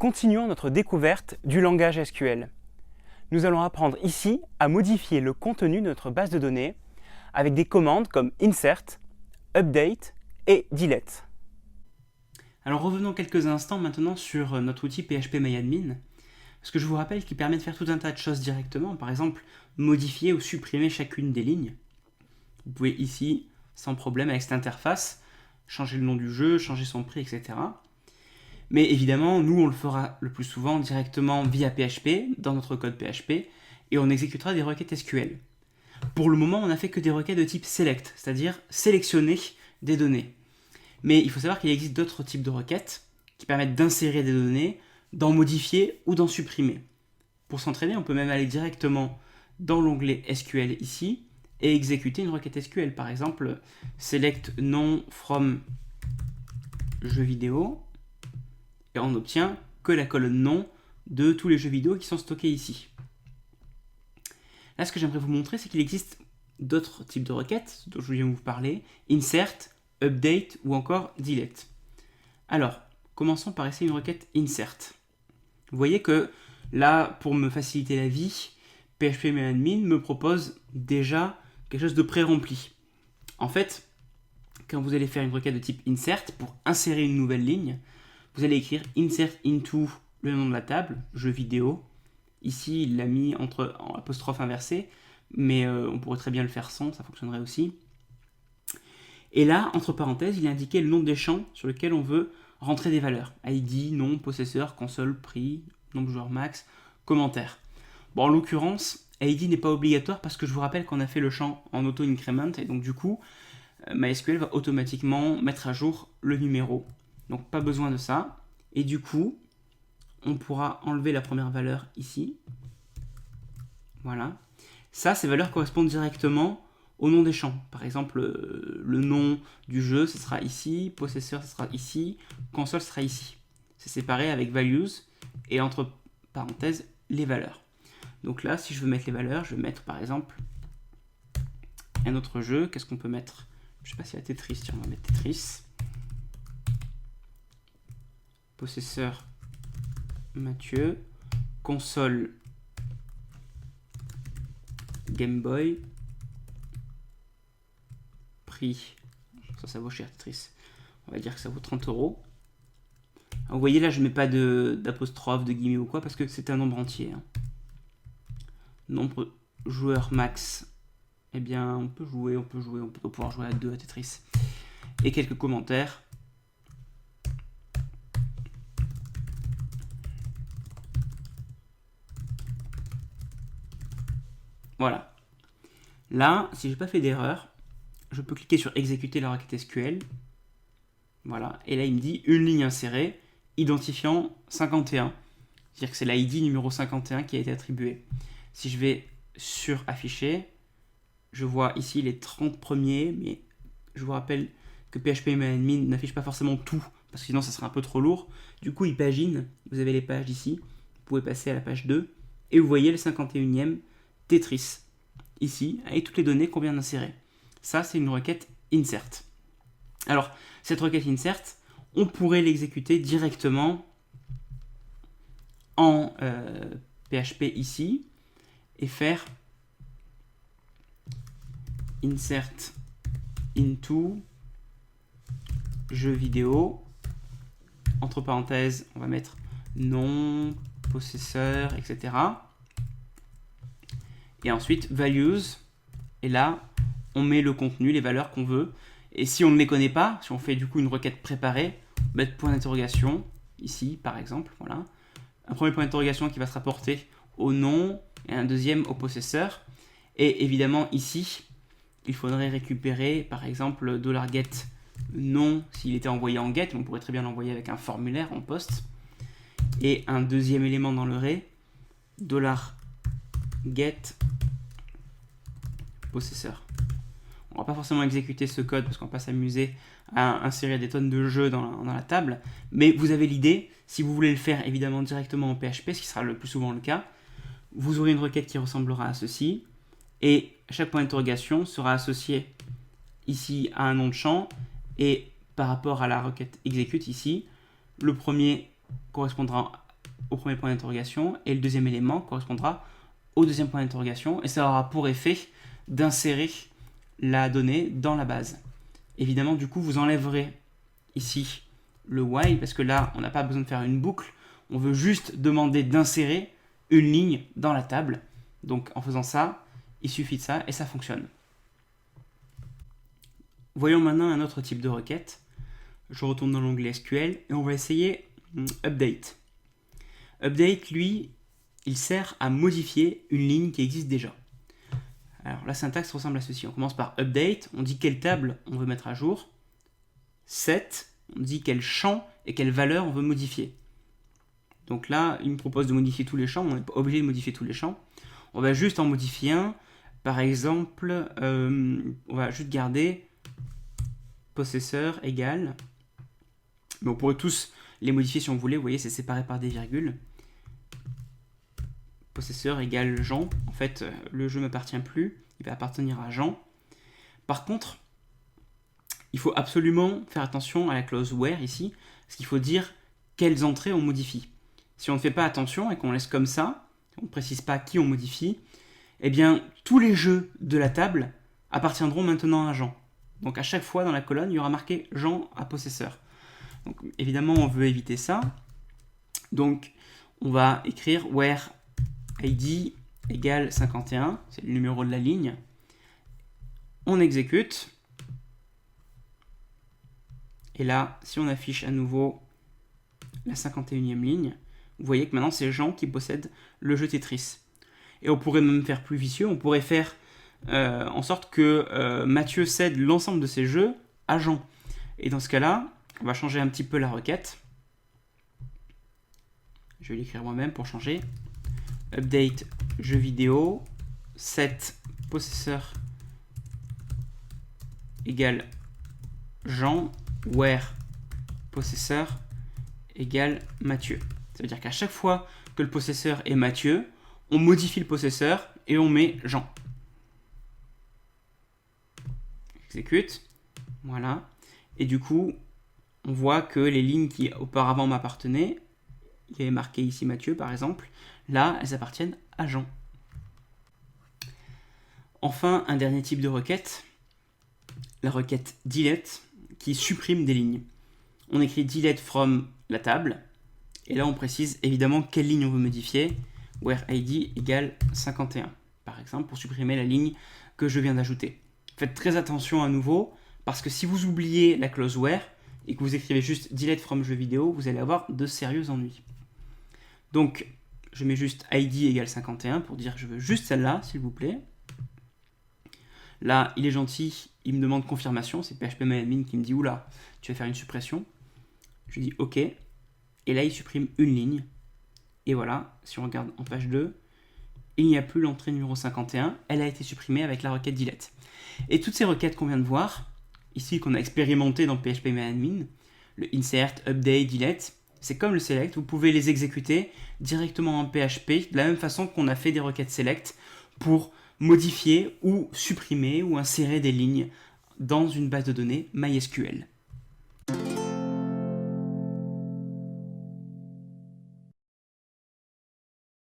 Continuons notre découverte du langage SQL. Nous allons apprendre ici à modifier le contenu de notre base de données avec des commandes comme insert, update et delete. Alors revenons quelques instants maintenant sur notre outil phpMyAdmin, parce que je vous rappelle qu'il permet de faire tout un tas de choses directement, par exemple modifier ou supprimer chacune des lignes. Vous pouvez ici, sans problème avec cette interface, changer le nom du jeu, changer son prix, etc. Mais évidemment, nous, on le fera le plus souvent directement via PHP, dans notre code PHP, et on exécutera des requêtes SQL. Pour le moment, on n'a fait que des requêtes de type select, c'est-à-dire sélectionner des données. Mais il faut savoir qu'il existe d'autres types de requêtes qui permettent d'insérer des données, d'en modifier ou d'en supprimer. Pour s'entraîner, on peut même aller directement dans l'onglet SQL ici et exécuter une requête SQL. Par exemple, select nom from jeux vidéo, et on n'obtient que la colonne nom de tous les jeux vidéo qui sont stockés ici. Là, ce que j'aimerais vous montrer, c'est qu'il existe d'autres types de requêtes dont je viens vous parler, insert, update ou encore delete. Alors, commençons par essayer une requête insert. Vous voyez que là, pour me faciliter la vie, phpMyAdmin me propose déjà quelque chose de pré-rempli. En fait, quand vous allez faire une requête de type insert pour insérer une nouvelle ligne, vous allez écrire insert into le nom de la table, jeu vidéo. Ici, il l'a mis en apostrophe inversée, mais on pourrait très bien le faire sans, ça fonctionnerait aussi. Et là, entre parenthèses, il a indiqué le nom des champs sur lesquels on veut rentrer des valeurs. ID, nom, possesseur, console, prix, nombre de joueurs max, commentaire. Bon, en l'occurrence, ID n'est pas obligatoire parce que je vous rappelle qu'on a fait le champ en auto-increment et donc du coup, MySQL va automatiquement mettre à jour le numéro. Donc pas besoin de ça. Et du coup, on pourra enlever la première valeur ici. Voilà. Ça, ces valeurs correspondent directement au nom des champs. Par exemple, le nom du jeu, ce sera ici. Possesseur, ce sera ici. Console, ce sera ici. C'est séparé avec values et entre parenthèses, les valeurs. Donc là, si je veux mettre les valeurs, je vais mettre par exemple un autre jeu. Qu'est-ce qu'on peut mettre? Je ne sais pas s'il y a Tetris. Tiens, on va mettre Tetris. Possesseur Mathieu, console Game Boy, prix, ça vaut cher Tetris, on va dire que ça vaut 30 €. Vous voyez là, je mets pas d'apostrophe, de guillemets ou quoi, parce que c'est un nombre entier. Nombre joueurs max, eh bien on peut pouvoir jouer à 2 à Tetris. Et quelques commentaires. Voilà. Là, si j'ai pas fait d'erreur, je peux cliquer sur exécuter la requête SQL. Voilà. Et là, il me dit une ligne insérée, identifiant 51. C'est-à-dire que c'est l'ID numéro 51 qui a été attribué. Si je vais sur afficher, je vois ici les 30 premiers, mais je vous rappelle que phpMyAdmin n'affiche pas forcément tout, parce que sinon ça serait un peu trop lourd. Du coup, il pagine. Vous avez les pages ici. Vous pouvez passer à la page 2. Et vous voyez le 51e Tetris, ici, avec toutes les données qu'on vient d'insérer. Ça, c'est une requête insert. Alors, cette requête insert, on pourrait l'exécuter directement en PHP ici, et faire insert into jeu vidéo, entre parenthèses, on va mettre nom, possesseur, etc. Et ensuite, values, et là, on met le contenu, les valeurs qu'on veut. Et si on ne les connaît pas, si on fait du coup une requête préparée, mettre point d'interrogation, ici par exemple, voilà. Un premier point d'interrogation qui va se rapporter au nom, et un deuxième au possesseur. Et évidemment, ici, il faudrait récupérer, par exemple, $get nom, s'il était envoyé en get, on pourrait très bien l'envoyer avec un formulaire en post. Et un deuxième élément dans le array, $get possesseur. On va pas forcément exécuter ce code parce qu'on va pas s'amuser à insérer des tonnes de jeux dans la table, mais vous avez l'idée. Si vous voulez le faire évidemment directement en PHP, ce qui sera le plus souvent le cas, vous aurez une requête qui ressemblera à ceci, et chaque point d'interrogation sera associé ici à un nom de champ, et par rapport à la requête execute ici, le premier correspondra au premier point d'interrogation et le deuxième élément correspondra au deuxième point d'interrogation et ça aura pour effet d'insérer la donnée dans la base. Évidemment, du coup, vous enlèverez ici le while parce que là, on n'a pas besoin de faire une boucle. On veut juste demander d'insérer une ligne dans la table. Donc, en faisant ça, il suffit de ça et ça fonctionne. Voyons maintenant un autre type de requête. Je retourne dans l'onglet SQL et on va essayer Update. Update, lui, il sert à modifier une ligne qui existe déjà. Alors la syntaxe ressemble à ceci. On commence par Update, on dit quelle table on veut mettre à jour. Set, on dit quel champ et quelle valeur on veut modifier. Donc là, il me propose de modifier tous les champs, mais on n'est pas obligé de modifier tous les champs. On va juste en modifier un. Par exemple, on va juste garder possesseur égale. Mais on pourrait tous les modifier si on voulait. Vous voyez, c'est séparé par des virgules. Possesseur égale Jean. En fait, le jeu ne m'appartient plus. Il va appartenir à Jean. Par contre, il faut absolument faire attention à la clause where ici, parce qu'il faut dire quelles entrées on modifie. Si on ne fait pas attention et qu'on laisse comme ça, on ne précise pas qui on modifie, eh bien, tous les jeux de la table appartiendront maintenant à Jean. Donc à chaque fois dans la colonne, il y aura marqué Jean à possesseur. Donc évidemment, on veut éviter ça. Donc on va écrire where id égale 51, c'est le numéro de la ligne. On exécute. Et là, si on affiche à nouveau la 51e ligne, vous voyez que maintenant c'est Jean qui possède le jeu Tetris. Et on pourrait même faire plus vicieux, on pourrait faire en sorte que Mathieu cède l'ensemble de ses jeux à Jean. Et dans ce cas-là, on va changer un petit peu la requête. Je vais l'écrire moi-même pour changer. Update jeu vidéo, set possesseur égale Jean, where possesseur égale Mathieu. Ça veut dire qu'à chaque fois que le possesseur est Mathieu, on modifie le possesseur et on met Jean. Exécute. Voilà. Et du coup, on voit que les lignes qui auparavant m'appartenaient, il y avait marqué ici Mathieu par exemple, là elles appartiennent à Jean. Enfin, un dernier type de requête, la requête delete qui supprime des lignes. On écrit delete from la table et là on précise évidemment quelle ligne on veut modifier, where id égale 51 par exemple pour supprimer la ligne que je viens d'ajouter. Faites très attention à nouveau parce que si vous oubliez la clause where et que vous écrivez juste delete from jeu vidéo, vous allez avoir de sérieux ennuis. Donc je mets juste id égale 51 pour dire que je veux juste celle-là s'il vous plaît. Là il est gentil, il me demande confirmation, c'est phpMyAdmin qui me dit oula, tu vas faire une suppression. Je lui dis ok, et là il supprime une ligne. Et voilà, si on regarde en page 2, il n'y a plus l'entrée numéro 51, elle a été supprimée avec la requête delete. Et toutes ces requêtes qu'on vient de voir, ici qu'on a expérimenté dans phpMyAdmin, le insert, update, delete, c'est comme le select, vous pouvez les exécuter directement en PHP, de la même façon qu'on a fait des requêtes select pour modifier ou supprimer ou insérer des lignes dans une base de données MySQL.